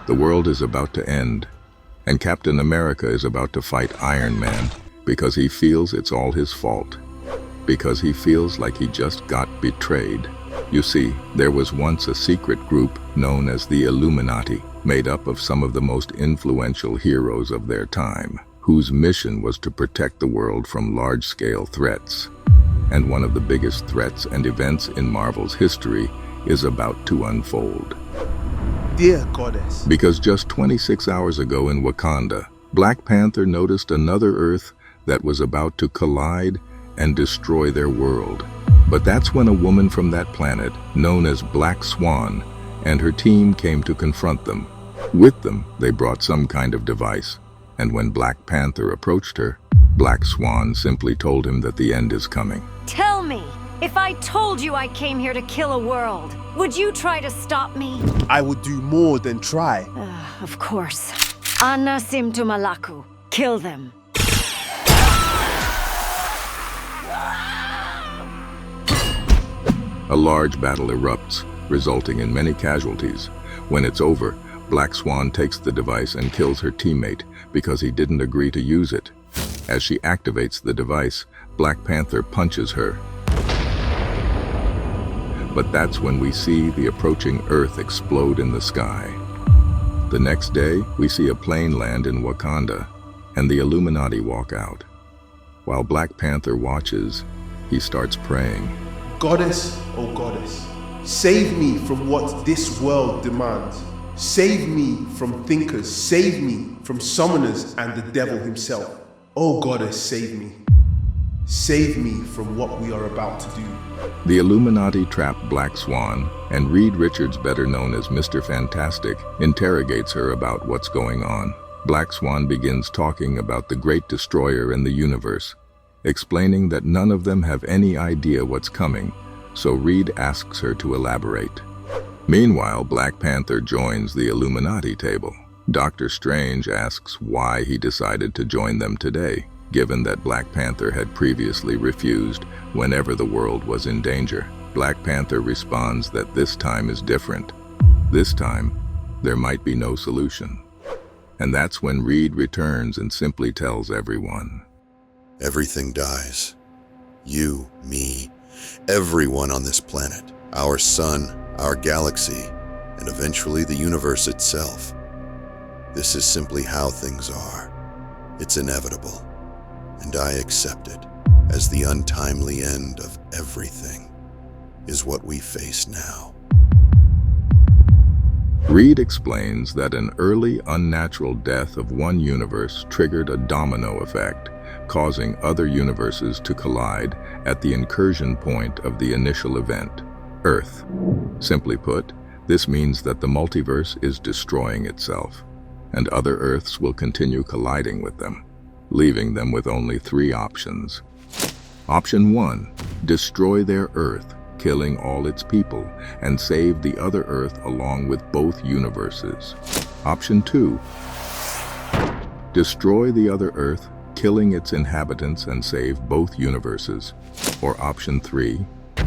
The world is about to end, and Captain America is about to fight Iron Man because he feels it's all his fault, because he feels like he just got betrayed. You see, there was once a secret group known as the Illuminati, made up of some of the most influential heroes of their time, whose mission was to protect the world from large-scale threats. And one of the biggest threats and events in Marvel's history is about to unfold. Dear Goddess. Because just 26 hours ago in Wakanda, Black Panther noticed another Earth that was about to collide and destroy their world. But that's when a woman from that planet, known as Black Swan, and her team came to confront them. With them, they brought some kind of device, and when Black Panther approached her, Black Swan simply told him that the end is coming. Tell me, if I told you I came here to kill a world, would you try to stop me? I would do more than try. Of course. Anna Simtu Malaku. Kill them. A large battle erupts, resulting in many casualties. When it's over, Black Swan takes the device and kills her teammate because he didn't agree to use it. As she activates the device, Black Panther punches her. But that's when we see the approaching Earth explode in the sky. The next day, we see a plane land in Wakanda, and the Illuminati walk out. While Black Panther watches, he starts praying. Goddess, oh goddess, save me from what this world demands. Save me from thinkers, save me from summoners and the devil himself. Oh goddess, save me. Save me from what we are about to do. The Illuminati trap Black Swan, and Reed Richards, better known as Mr. Fantastic, interrogates her about what's going on. Black Swan begins talking about the great destroyer in the universe, explaining that none of them have any idea what's coming, so Reed asks her to elaborate. Meanwhile, Black Panther joins the Illuminati table. Doctor Strange asks why he decided to join them today, given that Black Panther had previously refused whenever the world was in danger. Black Panther responds that this time is different. This time, there might be no solution. And that's when Reed returns and simply tells everyone. Everything dies. You, me, everyone on this planet, our sun, our galaxy, and eventually the universe itself. This is simply how things are. It's inevitable, and I accept it as the untimely end of everything is what we face now. Reed explains that an early unnatural death of one universe triggered a domino effect, causing other universes to collide at the incursion point of the initial event, Earth. Simply put, this means that the multiverse is destroying itself, and other Earths will continue colliding with them, leaving them with only 3 options. Option 1, destroy their Earth, killing all its people, and save the other Earth along with both universes. Option 2, destroy the other Earth, killing its inhabitants and save both universes. Or Option 3,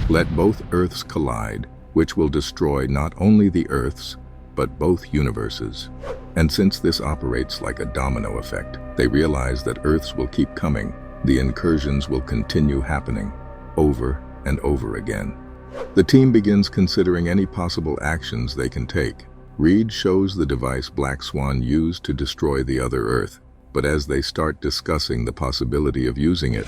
let both Earths collide, which will destroy not only the Earths, but both universes. And since this operates like a domino effect, they realize that Earths will keep coming. The incursions will continue happening, over and over again. The team begins considering any possible actions they can take. Reed shows the device Black Swan used to destroy the other Earth, but as they start discussing the possibility of using it,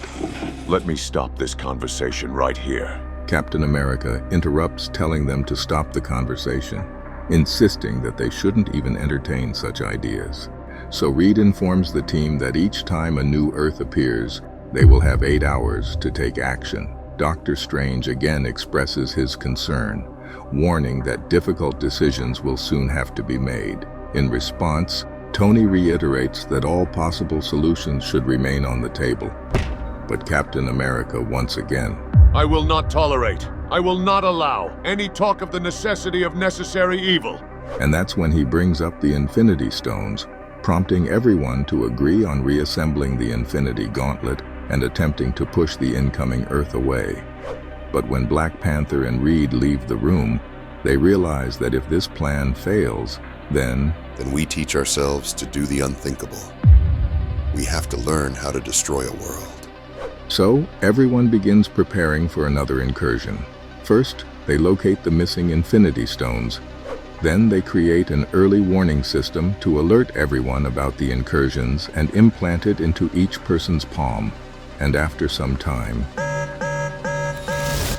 let me stop this conversation right here. Captain America interrupts, telling them to stop the conversation, insisting that they shouldn't even entertain such ideas. So Reed informs the team that each time a new Earth appears, they will have 8 hours to take action. Doctor Strange again expresses his concern, warning that difficult decisions will soon have to be made. In response, Tony reiterates that all possible solutions should remain on the table. But Captain America once again, I will not tolerate, I will not allow any talk of the necessity of necessary evil. And that's when he brings up the Infinity Stones, prompting everyone to agree on reassembling the Infinity Gauntlet and attempting to push the incoming Earth away. But when Black Panther and Reed leave the room, they realize that if this plan fails, Then we teach ourselves to do the unthinkable. We have to learn how to destroy a world. So, everyone begins preparing for another incursion. First, they locate the missing Infinity Stones. Then they create an early warning system to alert everyone about the incursions and implant it into each person's palm. And after some time,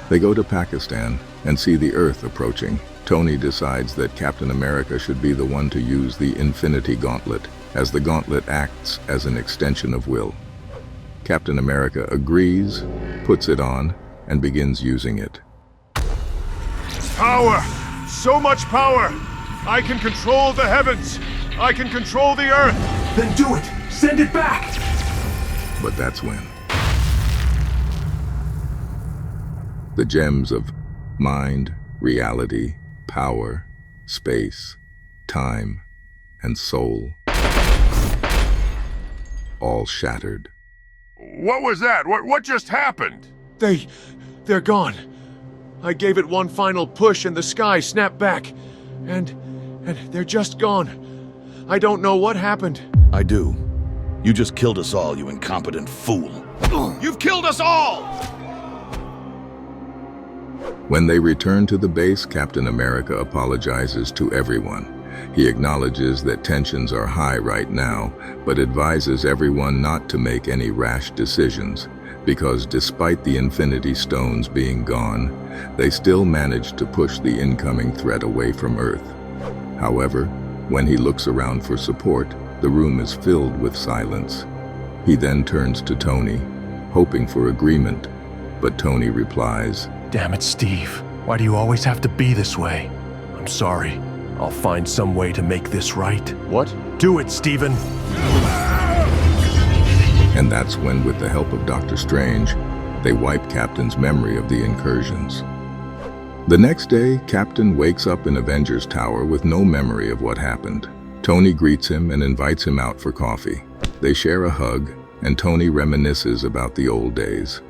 they go to Pakistan and see the Earth approaching. Tony decides that Captain America should be the one to use the Infinity Gauntlet, as the gauntlet acts as an extension of will. Captain America agrees, puts it on, and begins using it. Power! So much power! I can control the heavens! I can control the earth! Then do it! Send it back! But that's when the gems of mind, reality, power, space, time, and soul all shattered. What was that? What just happened? They're gone. I gave it one final push and the sky snapped back. And they're just gone. I don't know what happened. I do. You just killed us all, you incompetent fool. You've killed us all! When they return to the base, Captain America apologizes to everyone. He acknowledges that tensions are high right now, but advises everyone not to make any rash decisions, because despite the Infinity Stones being gone, they still managed to push the incoming threat away from Earth. However, when he looks around for support, the room is filled with silence. He then turns to Tony, hoping for agreement, but Tony replies, Damn it, Steve. Why do you always have to be this way? I'm sorry. I'll find some way to make this right. What? Do it, Steven! And that's when, with the help of Dr. Strange, they wipe Captain's memory of the incursions. The next day, Captain wakes up in Avengers Tower with no memory of what happened. Tony greets him and invites him out for coffee. They share a hug, and Tony reminisces about the old days.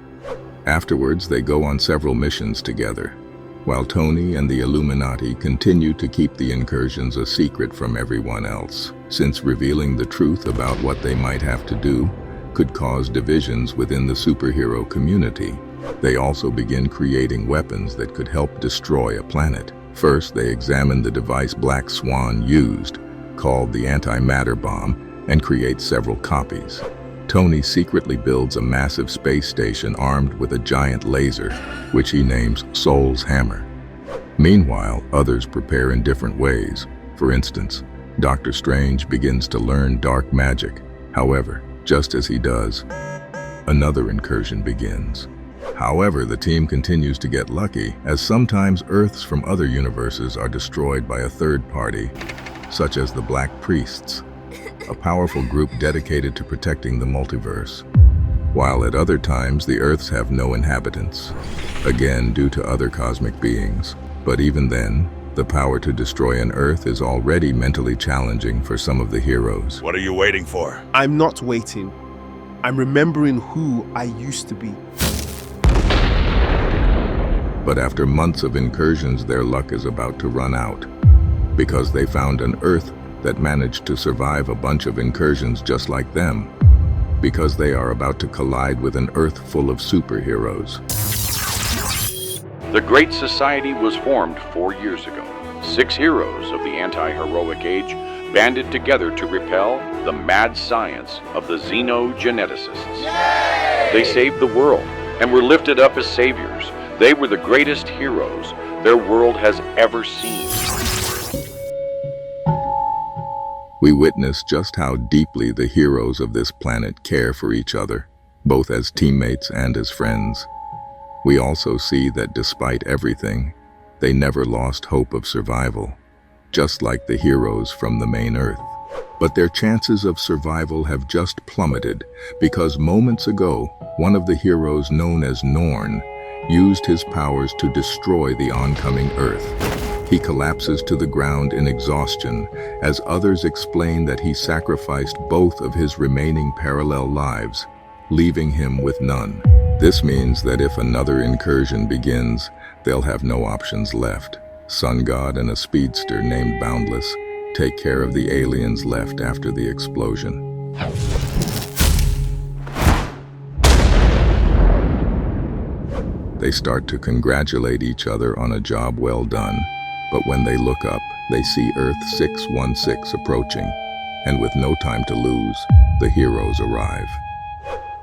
Afterwards, they go on several missions together, while Tony and the Illuminati continue to keep the incursions a secret from everyone else, since revealing the truth about what they might have to do could cause divisions within the superhero community. They also begin creating weapons that could help destroy a planet. First, they examine the device Black Swan used, called the antimatter bomb, and create several copies. Tony secretly builds a massive space station armed with a giant laser, which he names Soul's Hammer. Meanwhile, others prepare in different ways. For instance, Dr. Strange begins to learn dark magic. However, just as he does, another incursion begins. However, the team continues to get lucky, as sometimes Earths from other universes are destroyed by a third party, such as the Black Priests, a powerful group dedicated to protecting the multiverse, while at other times the Earths have no inhabitants, again due to other cosmic beings. But even then, the power to destroy an Earth is already mentally challenging for some of the heroes. What are you waiting for? I'm not waiting. I'm remembering who I used to be. But after months of incursions, their luck is about to run out, because they found an Earth that managed to survive a bunch of incursions just like them, because they are about to collide with an Earth full of superheroes. The Great Society was formed 4 years ago. 6 heroes of the anti-heroic age banded together to repel the mad science of the xenogeneticists. Yay! They saved the world and were lifted up as saviors. They were the greatest heroes their world has ever seen. We witness just how deeply the heroes of this planet care for each other, both as teammates and as friends. We also see that despite everything, they never lost hope of survival, just like the heroes from the main Earth. But their chances of survival have just plummeted because moments ago, one of the heroes known as Norn used his powers to destroy the oncoming Earth. He collapses to the ground in exhaustion as others explain that he sacrificed both of his remaining parallel lives, leaving him with none. This means that if another incursion begins, they'll have no options left. Sun God and a speedster named Boundless take care of the aliens left after the explosion. They start to congratulate each other on a job well done, but when they look up, they see Earth 616 approaching, and with no time to lose, the heroes arrive.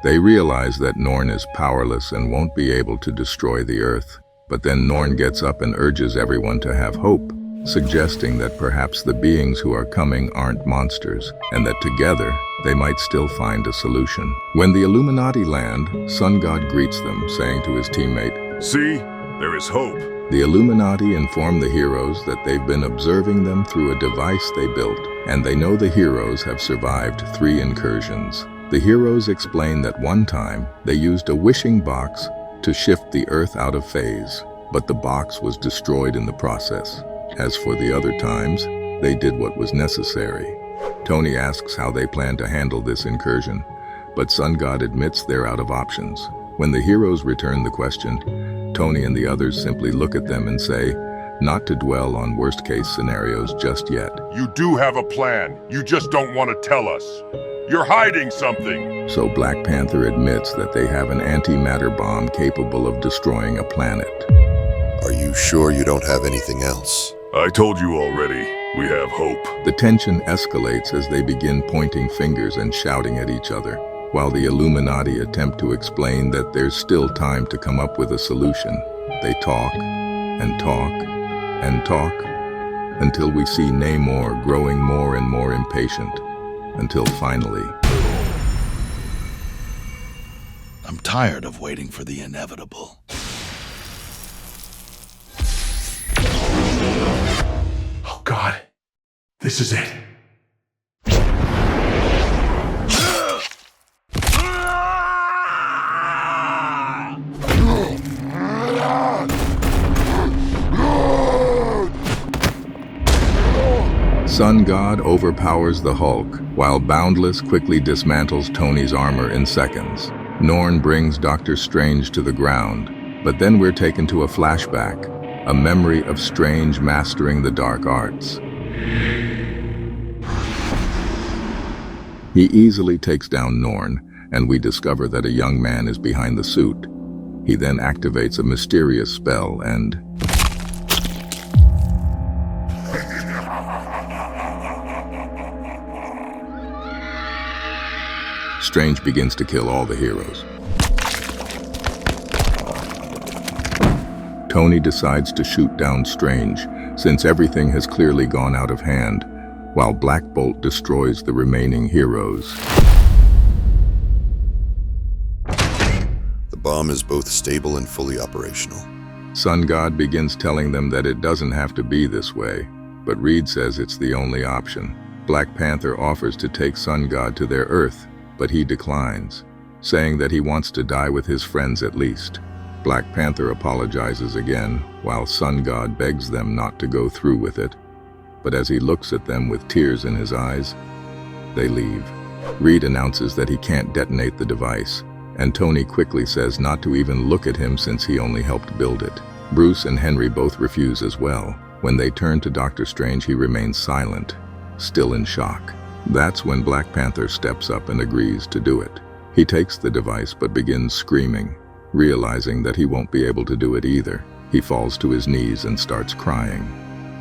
They realize that Norn is powerless and won't be able to destroy the Earth, but then Norn gets up and urges everyone to have hope, suggesting that perhaps the beings who are coming aren't monsters, and that together they might still find a solution. When the Illuminati land, Sun God greets them, saying to his teammate, See, there is hope. The Illuminati inform the heroes that they've been observing them through a device they built, and they know the heroes have survived 3 incursions. The heroes explain that one time they used a wishing box to shift the Earth out of phase, but the box was destroyed in the process. As for the other times, they did what was necessary. Tony asks how they plan to handle this incursion, but Sun God admits they're out of options. When the heroes return the question, Tony and the others simply look at them and say, not to dwell on worst-case scenarios just yet. You do have a plan. You just don't want to tell us. You're hiding something. So Black Panther admits that they have an antimatter bomb capable of destroying a planet. Are you sure you don't have anything else? I told you already. We have hope. The tension escalates as they begin pointing fingers and shouting at each other, while the Illuminati attempt to explain that there's still time to come up with a solution. They talk and talk and talk until we see Namor growing more and more impatient, until finally... I'm tired of waiting for the inevitable. Oh God, this is it. Sun God overpowers the Hulk, while Boundless quickly dismantles Tony's armor in seconds. Norn brings Doctor Strange to the ground, but then we're taken to a flashback, a memory of Strange mastering the dark arts. He easily takes down Norn, and we discover that a young man is behind the suit. He then activates a mysterious spell and... Strange begins to kill all the heroes. Tony decides to shoot down Strange, since everything has clearly gone out of hand, while Black Bolt destroys the remaining heroes. The bomb is both stable and fully operational. Sun God begins telling them that it doesn't have to be this way, but Reed says it's the only option. Black Panther offers to take Sun God to their Earth, but he declines, saying that he wants to die with his friends at least. Black Panther apologizes again, while Sun God begs them not to go through with it. But as he looks at them with tears in his eyes, they leave. Reed announces that he can't detonate the device, and Tony quickly says not to even look at him since he only helped build it. Bruce and Henry both refuse as well. When they turn to Doctor Strange, he remains silent, still in shock. That's when Black Panther steps up and agrees to do it. He takes the device but begins screaming, realizing that he won't be able to do it either. He falls to his knees and starts crying.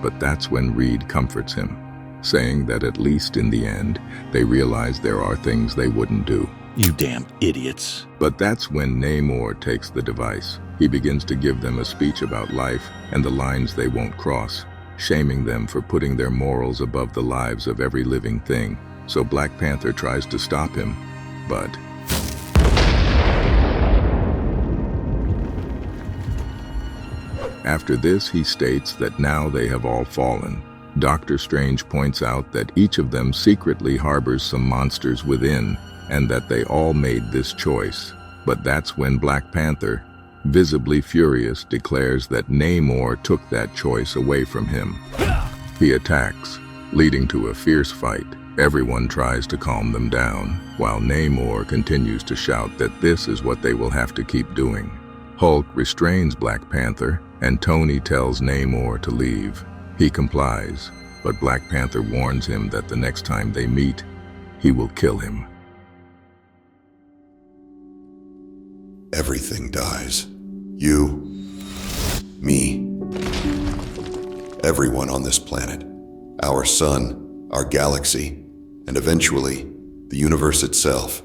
But that's when Reed comforts him, saying that at least in the end, they realize there are things they wouldn't do. You damn idiots. But that's when Namor takes the device. He begins to give them a speech about life and the lines they won't cross, shaming them for putting their morals above the lives of every living thing. So Black Panther tries to stop him, but... After this, he states that now they have all fallen. Doctor Strange points out that each of them secretly harbors some monsters within, and that they all made this choice. But that's when Black Panther, visibly furious, declares that Namor took that choice away from him. He attacks, leading to a fierce fight. Everyone tries to calm them down, while Namor continues to shout that this is what they will have to keep doing. Hulk restrains Black Panther, and Tony tells Namor to leave. He complies, but Black Panther warns him that the next time they meet, he will kill him. Everything dies. You, me, everyone on this planet, our sun, our galaxy, and eventually, the universe itself.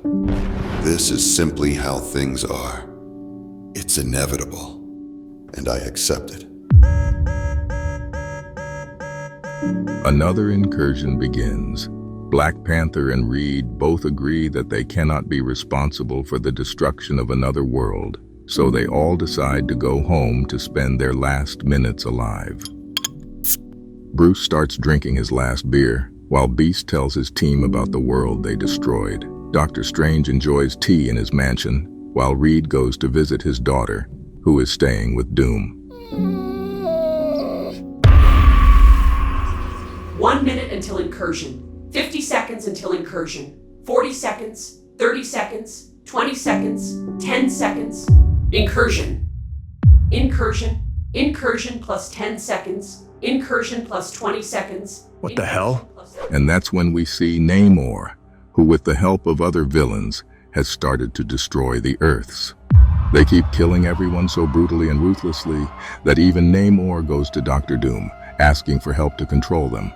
This is simply how things are. It's inevitable, and I accept it. Another incursion begins. Black Panther and Reed both agree that they cannot be responsible for the destruction of another world, so they all decide to go home to spend their last minutes alive. Bruce starts drinking his last beer, while Beast tells his team about the world they destroyed. Doctor Strange enjoys tea in his mansion, while Reed goes to visit his daughter, who is staying with Doom. 1 minute until incursion. 50 seconds until incursion. 40 seconds. 30 seconds. 20 seconds. 10 seconds. Incursion. Incursion. Incursion plus 10 seconds. Incursion plus 20 seconds. What the hell? And that's when we see Namor, who with the help of other villains, has started to destroy the Earths. They keep killing everyone so brutally and ruthlessly that even Namor goes to Dr. Doom, asking for help to control them.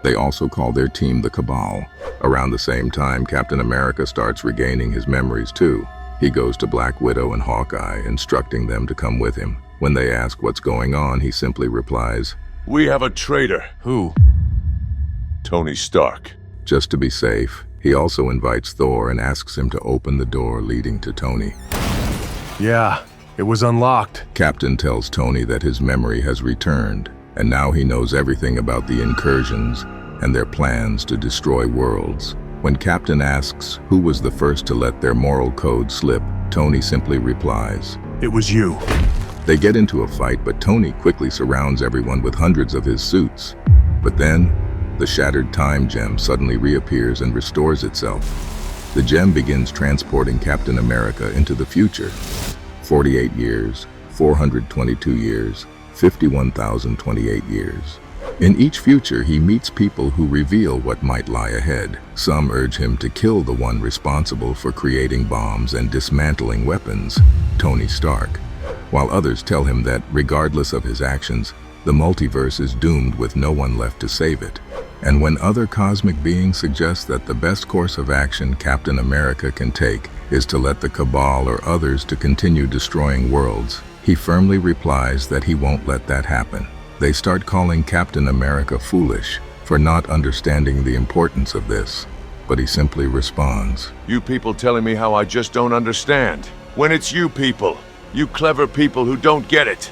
They also call their team the Cabal. Around the same time, Captain America starts regaining his memories too. He goes to Black Widow and Hawkeye, instructing them to come with him. When they ask what's going on, he simply replies, "We have a traitor." Who? Tony Stark. Just to be safe. He also invites Thor and asks him to open the door leading to Tony. Yeah, it was unlocked. Captain tells Tony that his memory has returned, and now he knows everything about the incursions and their plans to destroy worlds. When Captain asks who was the first to let their moral code slip, Tony simply replies, "It was you." They get into a fight, but Tony quickly surrounds everyone with hundreds of his suits. But then, the shattered time gem suddenly reappears and restores itself. The gem begins transporting Captain America into the future. 48 years, 422 years, 51,028 years. In each future, he meets people who reveal what might lie ahead. Some urge him to kill the one responsible for creating bombs and dismantling weapons, Tony Stark, while others tell him that, regardless of his actions, the multiverse is doomed with no one left to save it. And when other cosmic beings suggest that the best course of action Captain America can take is to let the Cabal or others to continue destroying worlds, he firmly replies that he won't let that happen. They start calling Captain America foolish for not understanding the importance of this, but he simply responds, You people telling me how I just don't understand. When it's you people, you clever people who don't get it.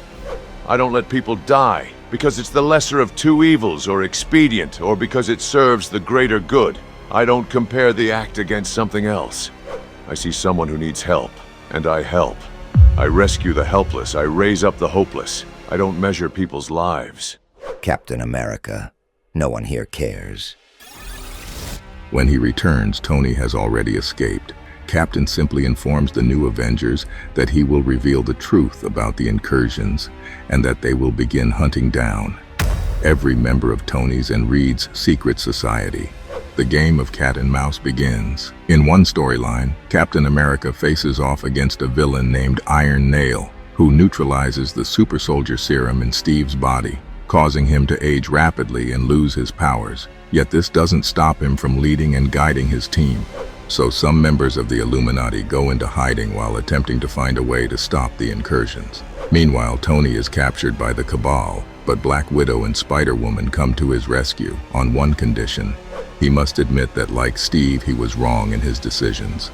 I don't let people die because it's the lesser of two evils or expedient or because it serves the greater good. I don't compare the act against something else. I see someone who needs help, and I help. I rescue the helpless, I raise up the hopeless. I don't measure people's lives. Captain America, no one here cares. When he returns, Tony has already escaped. Captain simply informs the new Avengers that he will reveal the truth about the incursions and that they will begin hunting down every member of Tony's and Reed's secret society. The game of cat and mouse begins. In one storyline, Captain America faces off against a villain named Iron Nail, who neutralizes the super soldier serum in Steve's body, causing him to age rapidly and lose his powers. Yet this doesn't stop him from leading and guiding his team. So some members of the Illuminati go into hiding while attempting to find a way to stop the incursions. Meanwhile, Tony is captured by the Cabal, but Black Widow and Spider-Woman come to his rescue on one condition. He must admit that, like Steve, he was wrong in his decisions.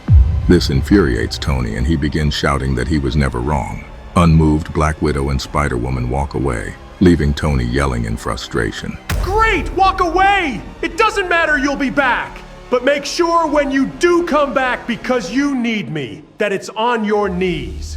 This infuriates Tony, and he begins shouting that he was never wrong. Unmoved, Black Widow and Spider-Woman walk away, leaving Tony yelling in frustration. Great! Walk away! It doesn't matter, you'll be back! But make sure when you do come back because you need me, that it's on your knees.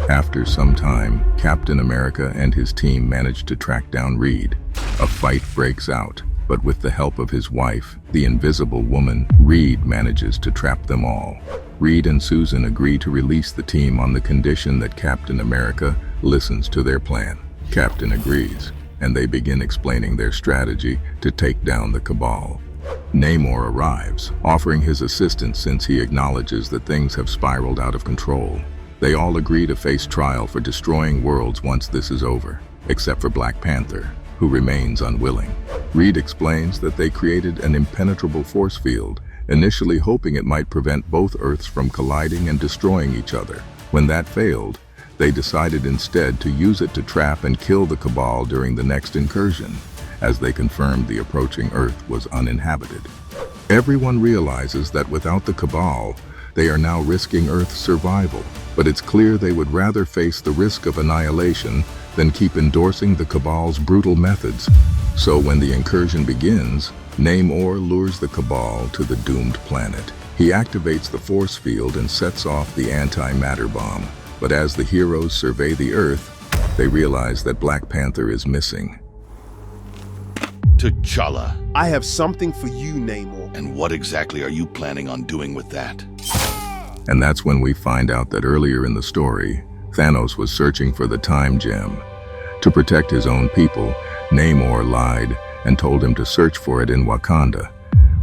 After some time, Captain America and his team manage to track down Reed. A fight breaks out, but with the help of his wife, the Invisible Woman, Reed manages to trap them all. Reed and Susan agree to release the team on the condition that Captain America listens to their plan. Captain agrees, and they begin explaining their strategy to take down the Cabal. Namor arrives, offering his assistance since he acknowledges that things have spiraled out of control. They all agree to face trial for destroying worlds once this is over, except for Black Panther, who remains unwilling. Reed explains that they created an impenetrable force field, initially hoping it might prevent both Earths from colliding and destroying each other. When that failed, they decided instead to use it to trap and kill the Cabal during the next incursion, as they confirmed the approaching Earth was uninhabited. Everyone realizes that without the Cabal, they are now risking Earth's survival, but it's clear they would rather face the risk of annihilation than keep endorsing the Cabal's brutal methods. So when the incursion begins, Namor lures the Cabal to the doomed planet. He activates the force field and sets off the anti-matter bomb, but as the heroes survey the Earth, they realize that Black Panther is missing. T'Challa. I have something for you, Namor. And what exactly are you planning on doing with that? And that's when we find out that earlier in the story, Thanos was searching for the time gem. To protect his own people, Namor lied and told him to search for it in Wakanda,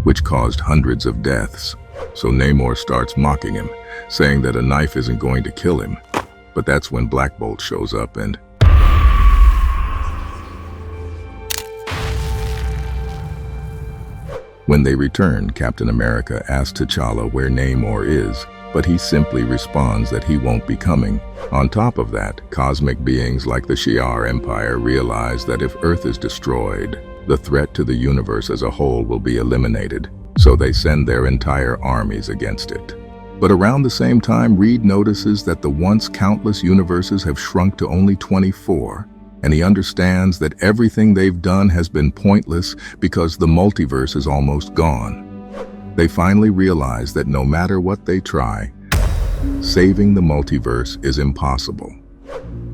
which caused hundreds of deaths. So Namor starts mocking him, saying that a knife isn't going to kill him. But that's when Black Bolt shows up and... When they return, Captain America asks T'Challa where Namor is, but he simply responds that he won't be coming. On top of that, cosmic beings like the Shi'ar Empire realize that if Earth is destroyed, the threat to the universe as a whole will be eliminated, so they send their entire armies against it. But around the same time, Reed notices that the once countless universes have shrunk to only 24, and he understands that everything they've done has been pointless because the multiverse is almost gone. They finally realize that no matter what they try, saving the multiverse is impossible.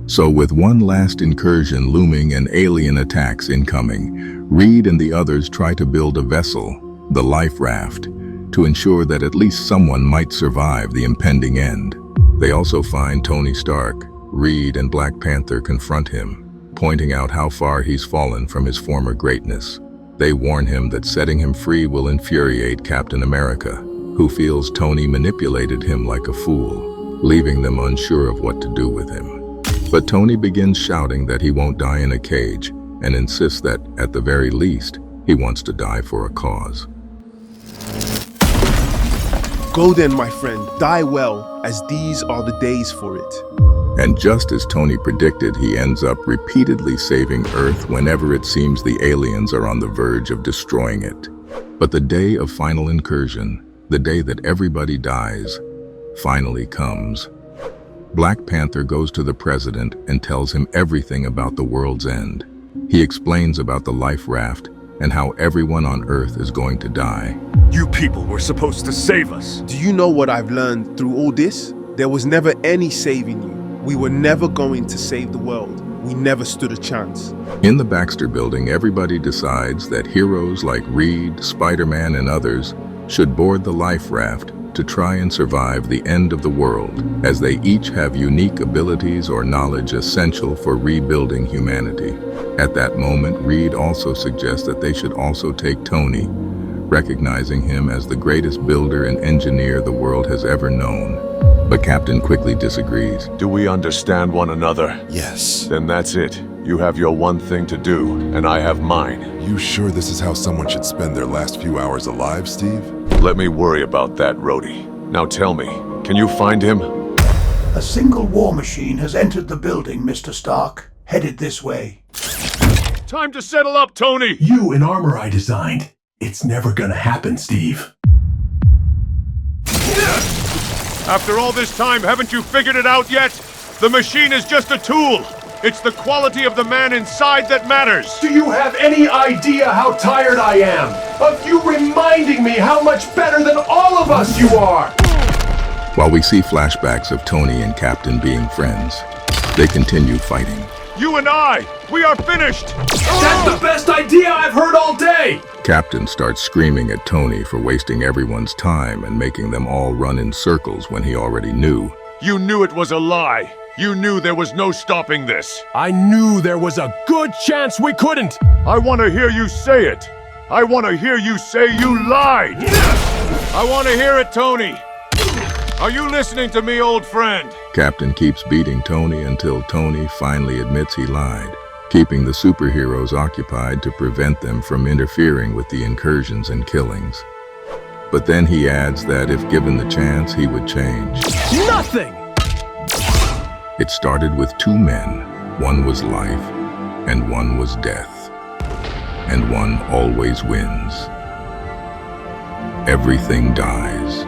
So with one last incursion looming and alien attacks incoming, Reed and the others try to build a vessel, the Life Raft, to ensure that at least someone might survive the impending end. They also find Tony Stark. Reed and Black Panther confront him, pointing out how far he's fallen from his former greatness. They warn him that setting him free will infuriate Captain America, who feels Tony manipulated him like a fool, leaving them unsure of what to do with him. But Tony begins shouting that he won't die in a cage and insists that, at the very least, he wants to die for a cause. Go then, my friend, die well, as these are the days for it. And just as Tony predicted, he ends up repeatedly saving Earth whenever it seems the aliens are on the verge of destroying it. But the day of final incursion, the day that everybody dies, finally comes. Black Panther goes to the president and tells him everything about the world's end. He explains about the Life Raft and how everyone on Earth is going to die. You people were supposed to save us. Do you know what I've learned through all this? There was never any saving you. We were never going to save the world. We never stood a chance. In the Baxter Building, everybody decides that heroes like Reed, Spider-Man, and others should board the Life Raft to try and survive the end of the world, as they each have unique abilities or knowledge essential for rebuilding humanity. At that moment, Reed also suggests that they should also take Tony, recognizing him as the greatest builder and engineer the world has ever known. But Captain quickly disagrees. Do we understand one another? Yes. Then that's it. You have your one thing to do, and I have mine. You sure this is how someone should spend their last few hours alive, Steve? Let me worry about that, Rhodey. Now tell me, can you find him? A single war machine has entered the building, Mr. Stark. Headed this way. Time to settle up, Tony! You in armor I designed. It's never gonna happen, Steve. After all this time, haven't you figured it out yet? The machine is just a tool. It's the quality of the man inside that matters. Do you have any idea how tired I am of you reminding me how much better than all of us you are? While we see flashbacks of Tony and Captain being friends, they continue fighting. You and I, we are finished! That's the best idea I've heard all day! Captain starts screaming at Tony for wasting everyone's time and making them all run in circles when he already knew. You knew it was a lie. You knew there was no stopping this. I knew there was a good chance we couldn't! I want to hear you say it. I want to hear you say you lied. I want to hear it, Tony. Are you listening to me, old friend? Captain keeps beating Tony until Tony finally admits he lied, keeping the superheroes occupied to prevent them from interfering with the incursions and killings. But then he adds that if given the chance, he would change. Nothing! It started with two men. One was life, and one was death. And one always wins. Everything dies.